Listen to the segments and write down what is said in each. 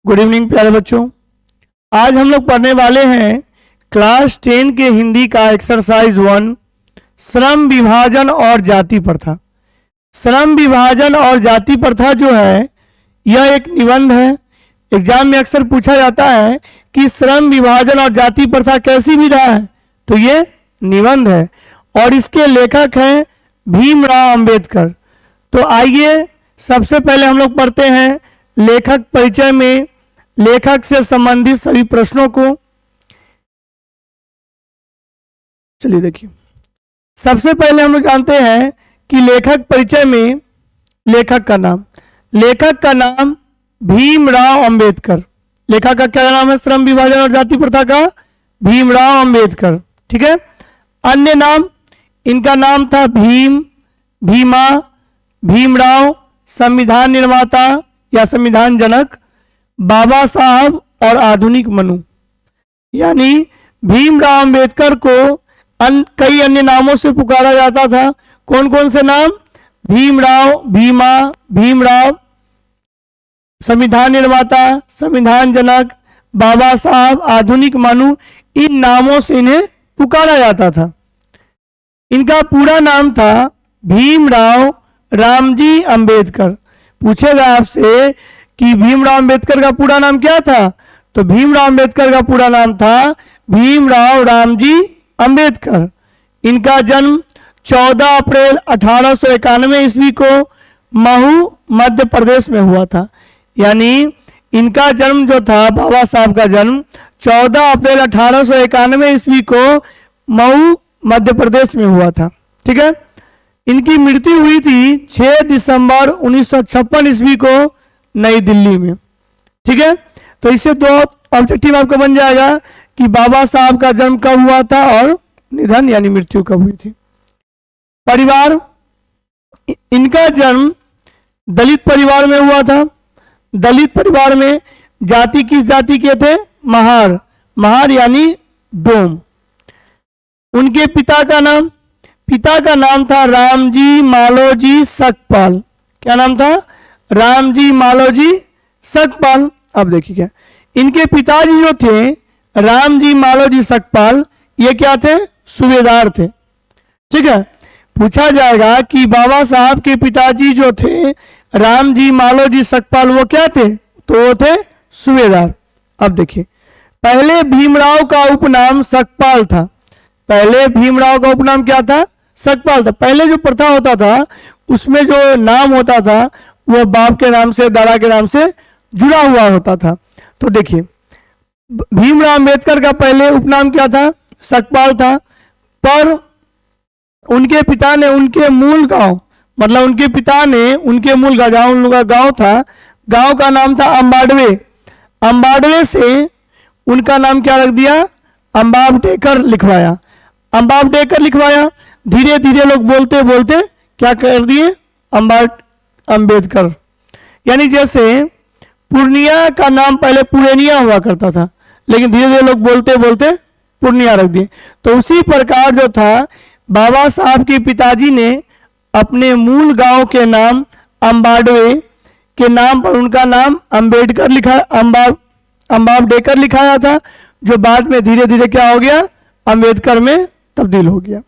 Good evening प्यारे बच्चों। आज हम लोग पढ़ने वाले हैं क्लास 10 के हिंदी का एक्सरसाइज 1 श्रम विभाजन और जाति प्रथा। श्रम विभाजन और जाति प्रथा जो है यह एक निबंध है। एग्जाम में अक्सर पूछा जाता है कि श्रम विभाजन और जाति प्रथा कैसी विधा है, तो ये निबंध है और इसके लेखक हैं भीमराव अंबेडकर। तो आइए सबसे पहले हम लोग पढ़ते हैं लेखक परिचय में लेखक से संबंधित सभी प्रश्नों को। चलिए देखिए, सबसे पहले हम लोग जानते हैं कि लेखक परिचय में लेखक का नाम भीमराव अंबेडकर। लेखक का क्या नाम है श्रम विभाजन और जाति प्रथा का? भीमराव अंबेडकर। ठीक है। अन्य नाम, इनका नाम था भीम, भीमा, भीमराव, संविधान निर्माता या संविधान जनक, बाबा साहब और आधुनिक मनु। यानी भीमराव अंबेडकर को कई अन्य नामों से पुकारा जाता था। कौन कौन से नाम? भीमराव, भीमा, भीमराव, संविधान निर्माता, संविधान जनक, बाबा साहब, आधुनिक मनु, इन नामों से इन्हें पुकारा जाता था। इनका पूरा नाम था भीमराव रामजी अंबेडकर। पूछेगा आपसे कि भीमराव अंबेडकर का पूरा नाम क्या था, तो भीमराव अंबेडकर का पूरा नाम था भीमराव रामजी अंबेडकर। इनका जन्म 14 अप्रैल 1891 ईस्वी को महू मध्य प्रदेश में हुआ था। यानी इनका जन्म जो था, बाबा साहब का जन्म 14 अप्रैल 1891 ईस्वी को महू मध्य प्रदेश में हुआ था। ठीक है। इनकी मृत्यु हुई थी 6 दिसंबर 1956 ईस्वी को नई दिल्ली में। ठीक है। तो इससे दो ऑब्जेक्टिव आपका बन जाएगा कि बाबा साहब का जन्म कब हुआ था और निधन यानी मृत्यु कब हुई थी। परिवार, इनका जन्म दलित परिवार में हुआ था। दलित परिवार में जाति किस जाति के थे? महार। महार यानी डोम। उनके पिता का नाम था रामजी मालोजी सकपाल। क्या नाम था? रामजी मालोजी सकपाल। अब देखिए क्या, इनके पिताजी जो थे रामजी मालोजी सकपाल, ये क्या थे? सूबेदार थे। ठीक है। पूछा जाएगा कि बाबा साहब के पिताजी जो थे रामजी मालोजी सकपाल, वो क्या थे? तो वो थे सूबेदार। अब देखिए, पहले भीमराव का उपनाम सकपाल था। पहले भीमराव का उपनाम क्या था? सकपाल था। पहले जो प्रथा होता था उसमें जो नाम होता था वो बाप के नाम से, दादा के नाम से जुड़ा हुआ होता था। तो देखिए, भीमराव अंबेडकर का पहले उपनाम क्या था? सकपाल था। पर उनके पिता ने उनके मूल गांव, मतलब उनके पिता ने उनके मूल गांव, उनका गांव था, गांव का नाम था अंबाडवे। अंबाडवे से उनका नाम क्या रख दिया? अंबाबडेकर लिखवाया। अंबाबडेकर लिखवाया। धीरे धीरे लोग बोलते बोलते क्या कर दिए? अंबेडकर। यानी जैसे पूर्णिया का नाम पहले पुरेनिया हुआ करता था, लेकिन धीरे धीरे लोग बोलते बोलते पूर्णिया रख दिए। तो उसी प्रकार जो था, बाबा साहब के पिताजी ने अपने मूल गांव के नाम अंबाडवे के नाम पर उनका नाम अंबेडकर लिखा, अंबाबडेकर लिखाया था, जो बाद में धीरे धीरे क्या हो गया? अंबेडकर में तब्दील हो गया।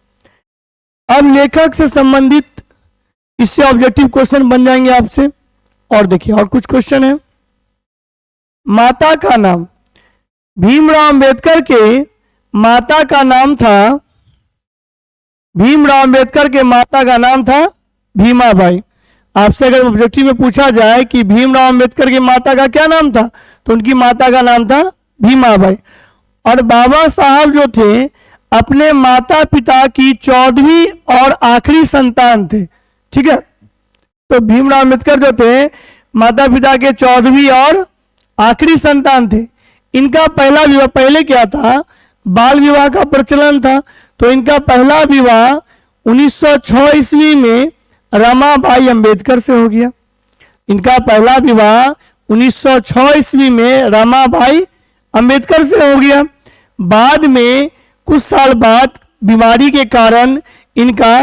अब लेखक से संबंधित इससे ऑब्जेक्टिव क्वेश्चन बन जाएंगे आपसे। और देखिए, और कुछ क्वेश्चन है। माता का नाम, भीमराव अंबेडकर के माता का नाम था, भीमराव अंबेडकर के माता का नाम था भीमाबाई। आपसे अगर ऑब्जेक्टिव में पूछा जाए कि भीमराव अंबेडकर की माता का क्या नाम था, तो उनकी माता का नाम था भीमाबाई। और बाबा साहब जो थे अपने माता पिता की 14वीं और आखिरी संतान थे। ठीक है। तो भीमराव अंबेडकर जो थे माता पिता के 14वीं और आखिरी संतान थे। इनका पहला विवाह, पहले क्या था? बाल विवाह का प्रचलन था। तो इनका पहला विवाह 1906 ईस्वी में रमाबाई अंबेडकर से हो गया। इनका पहला विवाह 1906 ईस्वी में रमाबाई अंबेडकर से हो गया। बाद में कुछ साल बाद बीमारी के कारण इनका,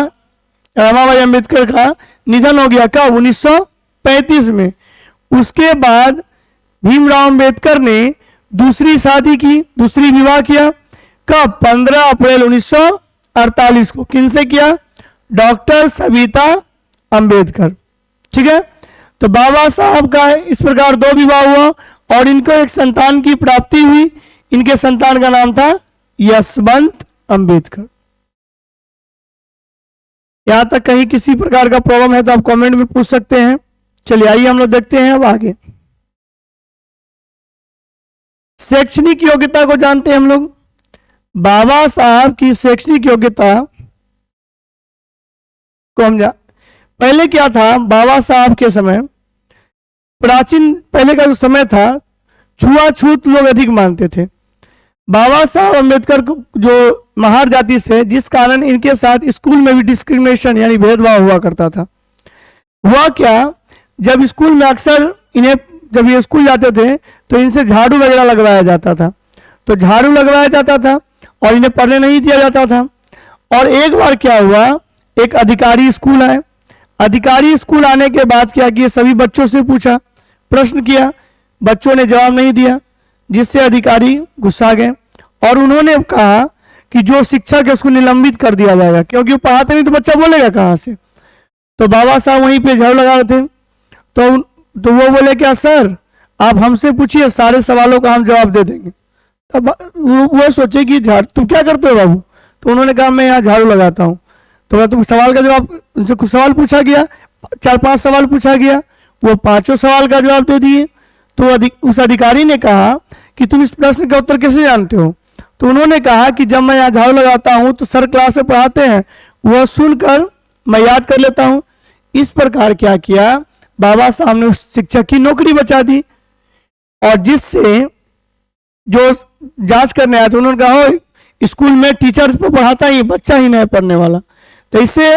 रमाबाई अंबेडकर का निधन हो गया। कब? 1935 में। उसके बाद भीमराव अंबेडकर ने दूसरी शादी की, दूसरी विवाह किया कब? 15 अप्रैल 1948 को। किनसे किया? डॉक्टर सविता अंबेडकर। ठीक है, तो बाबा साहब का इस प्रकार 2 विवाह हुआ और इनको एक संतान की प्राप्ति हुई। इनके संतान का नाम था यशवंत अंबेडकर। यहां तक कहीं किसी प्रकार का प्रॉब्लम है तो आप कमेंट में पूछ सकते हैं। चलिए आइए हम लोग देखते हैं अब आगे। शैक्षणिक योग्यता को जानते हैं हम लोग। बाबा साहब की शैक्षणिक योग्यता को हम पहले क्या था, बाबा साहब के समय, प्राचीन पहले का जो समय था, छुआछूत लोग अधिक मानते थे। बाबा साहब अंबेडकर जो महार जाति से, जिस कारण इनके साथ स्कूल में भी डिस्क्रिमिनेशन यानी भेदभाव हुआ करता था। हुआ क्या, जब स्कूल में अक्सर इन्हें, जब ये स्कूल जाते थे तो इनसे झाड़ू वगैरह लगवाया जाता था, तो झाड़ू लगवाया जाता था और इन्हें पढ़ने नहीं दिया जाता था। और एक बार क्या हुआ, एक अधिकारी स्कूल आए। अधिकारी स्कूल आने के बाद क्या किया, सभी बच्चों से पूछा, प्रश्न किया, बच्चों ने जवाब नहीं दिया, जिससे अधिकारी गुस्सा गए और उन्होंने कहा कि जो शिक्षक है उसको निलंबित कर दिया जाएगा, क्योंकि वो पढ़ाते नहीं तो बच्चा बोलेगा कहाँ से। तो बाबा साहब वहीं पे झाड़ू लगा रहे थे, तो वो बोले, क्या सर आप हमसे पूछिए, सारे सवालों का हम जवाब दे देंगे। तब वो सोचे कि तुम क्या करते हो बाबू? तो उन्होंने कहा मैं यहाँ झाड़ू लगाता हूँ। तो तुम सवाल का जवाब, उनसे कुछ सवाल पूछा गया, 4-5 सवाल पूछा गया, वो 5 सवाल का जवाब दे दिए। तो उस अधिकारी ने कहा कि तुम इस प्रश्न का उत्तर कैसे जानते हो? तो उन्होंने कहा कि जब मैं यहाँ झाड़ू लगाता हूँ तो सर क्लास में पढ़ाते हैं, वह सुनकर मैं याद कर लेता हूँ। इस प्रकार क्या किया, बाबा साहब ने उस शिक्षक की नौकरी बचा दी। और जिससे जो जांच करने आया था उन्होंने कहा, हो स्कूल में टीचर तो पढ़ाता ही, बच्चा ही नहीं पढ़ने वाला। तो इससे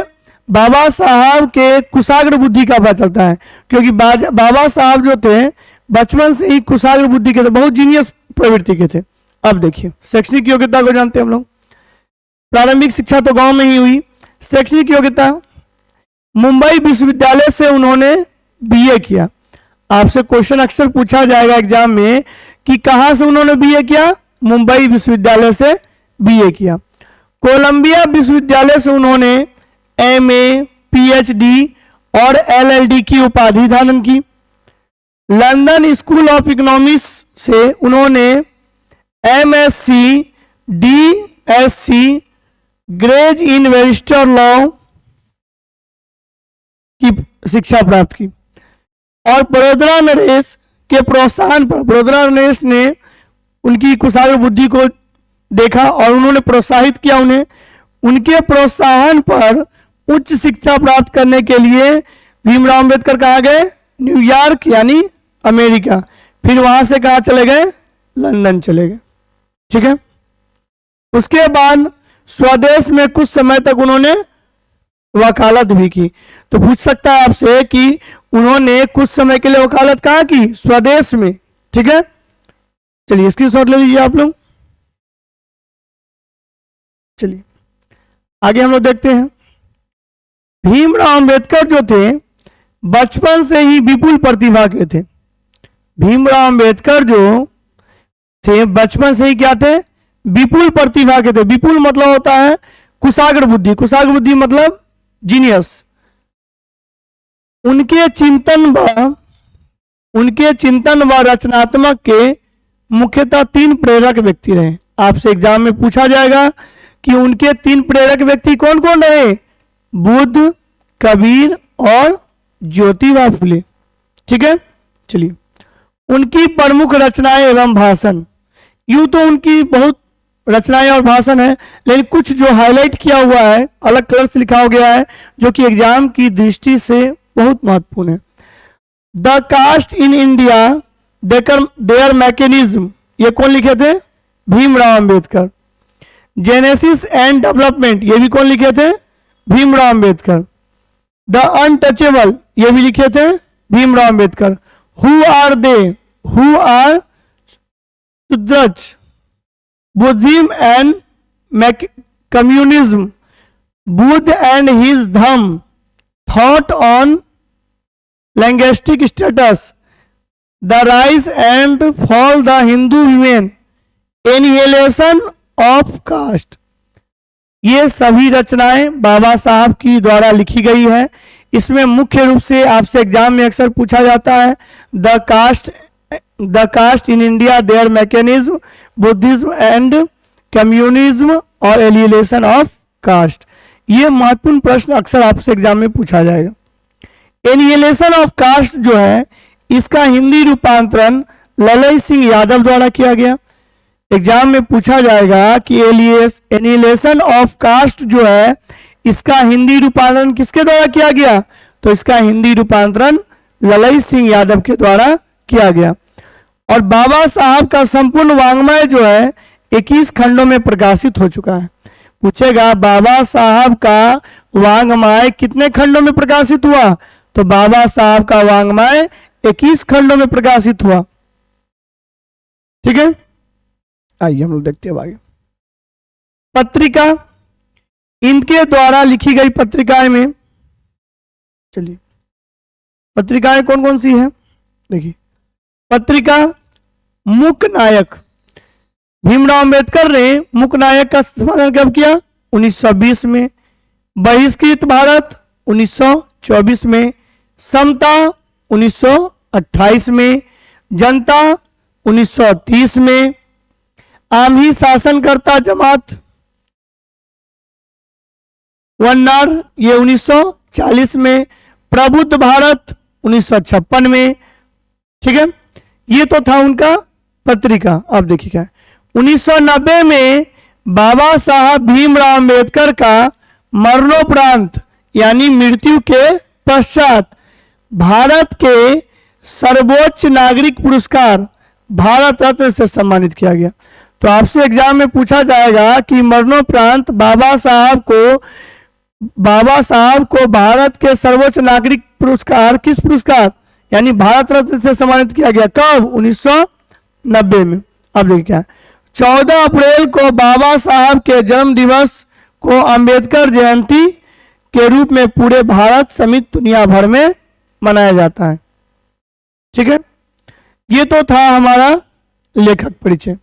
बाबा साहब के कुशाग्र बुद्धि का पता चलता है, क्योंकि बाबा साहब जो थे बचपन से ही कुशाग्र बुद्धि के थे, बहुत जीनियस प्रवृत्ति के थे। अब देखिए शैक्षणिक योग्यता को जानते हैं हम लोग। प्रारंभिक शिक्षा तो गांव में ही हुई। शैक्षणिक योग्यता, मुंबई विश्वविद्यालय से उन्होंने बीए किया। आपसे क्वेश्चन अक्सर पूछा जाएगा एग्जाम में कि कहां से उन्होंने बीए किया, मुंबई विश्वविद्यालय से बीए किया। कोलंबिया विश्वविद्यालय से उन्होंने एमए, पीएचडी और एलएलडी की उपाधि धारण की। लंदन स्कूल ऑफ इकोनॉमिक्स से उन्होंने एमएससी, डीएससी, ग्रेज इन बैरिस्टर लॉ की शिक्षा प्राप्त की। और बड़ोदरा नरेश के प्रोत्साहन पर, बड़ोदरा नरेश ने उनकी कुशाग्र बुद्धि को देखा और उन्होंने प्रोत्साहित किया उन्हें। उनके प्रोत्साहन पर उच्च शिक्षा प्राप्त करने के लिए भीमराव अंबेडकर कहाँ गए? न्यूयॉर्क यानी अमेरिका। फिर वहां से कहाँ चले गए? लंदन चले गए। ठीक है, उसके बाद स्वदेश में कुछ समय तक उन्होंने वकालत भी की। तो पूछ सकता है आपसे कि उन्होंने कुछ समय के लिए वकालत कहाँ की? स्वदेश में। ठीक है, चलिए स्क्रीनशॉट ले लीजिए आप लोग। चलिए आगे हम लोग देखते हैं। भीमराव अंबेडकर जो थे बचपन से ही विपुल प्रतिभा के थे। भीमराव अंबेडकर जो थे बचपन से ही क्या थे? विपुल प्रतिभा के थे। विपुल मतलब होता है कुशाग्र बुद्धि, कुशाग्र बुद्धि मतलब जीनियस। उनके चिंतन व रचनात्मक के मुख्यतः 3 प्रेरक व्यक्ति रहे। आपसे एग्जाम में पूछा जाएगा कि उनके 3 प्रेरक व्यक्ति कौन कौन रहे? बुद्ध, कबीर और ज्योतिबा फुले। ठीक है, चलिए उनकी प्रमुख रचनाएं एवं भाषण। यूं तो उनकी बहुत रचनाएं और भाषण है, लेकिन कुछ जो हाईलाइट किया हुआ है, अलग कलर से लिखा हो गया है, जो कि एग्जाम की दृष्टि से बहुत महत्वपूर्ण है। The caste in India their mechanism, ये कौन लिखे थे? Bhimrao Ambedkar. Genesis and development, ये भी कौन लिखे थे? भीमराव अंबेडकर। द अनटचेबल, ये भी लिखे थे Bhimrao Ambedkar. Who are they? Who are Shudras. Buddhism and communism, Buddha and his Dhamma. Thought on linguistic states, the rise and fall the Hindu women, annihilation of caste. ये सभी रचनाएं बाबा साहब की द्वारा लिखी गई है। इसमें मुख्य रूप से आपसे एग्जाम में अक्सर पूछा जाता है the caste in India, their mechanism, Buddhism and communism और एलियनेशन ऑफ कास्ट। ये महत्वपूर्ण प्रश्न अक्सर आपसे एग्जाम में पूछा जाएगा। एलियनेशन ऑफ कास्ट जो है, इसका हिंदी रूपांतरण ललई सिंह यादव द्वारा किया गया। एग्जाम में पूछा जाएगा कि एनिहिलेशन ऑफ कास्ट जो है, इसका हिंदी रूपांतरण किसके द्वारा किया गया, तो इसका हिंदी रूपांतरण ललई सिंह यादव के द्वारा किया गया। और बाबा साहब का संपूर्ण वांग्मय जो है 21 खंडों में प्रकाशित हो चुका है। पूछेगा बाबा साहब का वांग्मय कितने खंडों में प्रकाशित हुआ, तो बाबा साहब का वांग्मय 21 खंडों में प्रकाशित हुआ। ठीक है, आइए हम लोग देखते हैं आगे। पत्रिका, इनके द्वारा लिखी गई पत्रिकाएं में, चलिए पत्रिकाएं कौन कौन सी है देखिए। पत्रिका मूक नायक, भीमराव अंबेडकर ने मूक नायक का संपादन कब किया, 1920 में। बहिष्कृत भारत 1924 में। समता 1928 में। जनता 1930 में। आम्ही शासनकर्ता जमात वन्नार, ये 1940 में। प्रबुद्ध भारत 1956 में। ठीक है, ये तो था उनका पत्रिका। अब देखिए क्या है, 1990 में बाबा साहब भीमराव अंबेडकर का मरणोपरांत यानी मृत्यु के पश्चात भारत के सर्वोच्च नागरिक पुरस्कार भारत रत्न से सम्मानित किया गया। तो आपसे एग्जाम में पूछा जाएगा कि मरणोपरांत बाबा साहब को भारत के सर्वोच्च नागरिक पुरस्कार, किस पुरस्कार यानी भारत रत्न से सम्मानित किया गया, कब, 1990 में। अब देखिए क्या है, 14 अप्रैल को बाबा साहब के जन्म दिवस को अंबेडकर जयंती के रूप में पूरे भारत समेत दुनिया भर में मनाया जाता है। ठीक है, ये तो था हमारा लेखक परिचय।